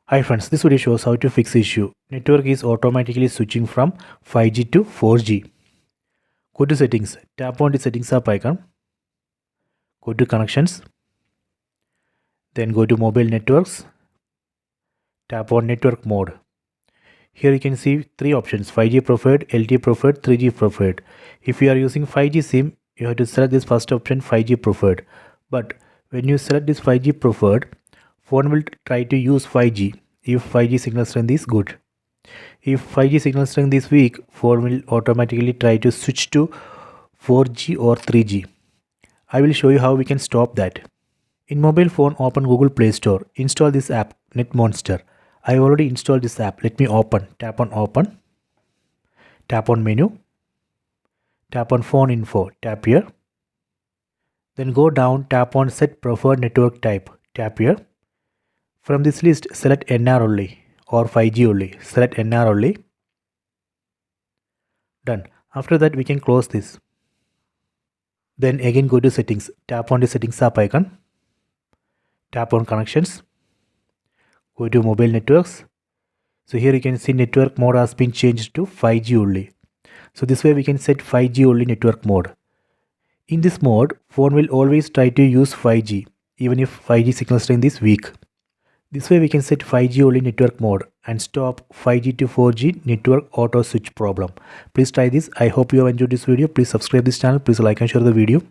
Hi friends, this video shows how to fix issue. Network is automatically switching from 5G to 4G. Go to settings, tap on the settings app icon, go to connections, then go to mobile networks, tap on network mode. Here you can see three options: 5G preferred, LTE preferred, 3G preferred. If you are using 5G SIM, you have to select this first option, 5G preferred. But when you select this 5G preferred, phone will try to use 5G if 5G signal strength is good. If 5G signal strength is weak, phone will automatically try to switch to 4G or 3G. I will show you how we can stop that. In mobile phone, open Google Play Store. Install this app, NetMonster. I already installed this app. Let me open. Tap on open. Tap on menu. Tap on phone info. Tap here. Then go down. Tap on set preferred network type. Tap here. From this list, select NR only or 5G only. Select NR only. Done. After that, we can close this. Then again go to settings. Tap on the settings app icon. Tap on connections. Go to mobile networks. So here you can see network mode has been changed to 5G only. So this way we can set 5G only network mode. In this mode, phone will always try to use 5G even if 5G signal strength is weak. This way we can set 5G only network mode and stop 5G to 4G network auto switch problem. Please try this. I hope you have enjoyed this video. Please subscribe this channel. Please like and share the video.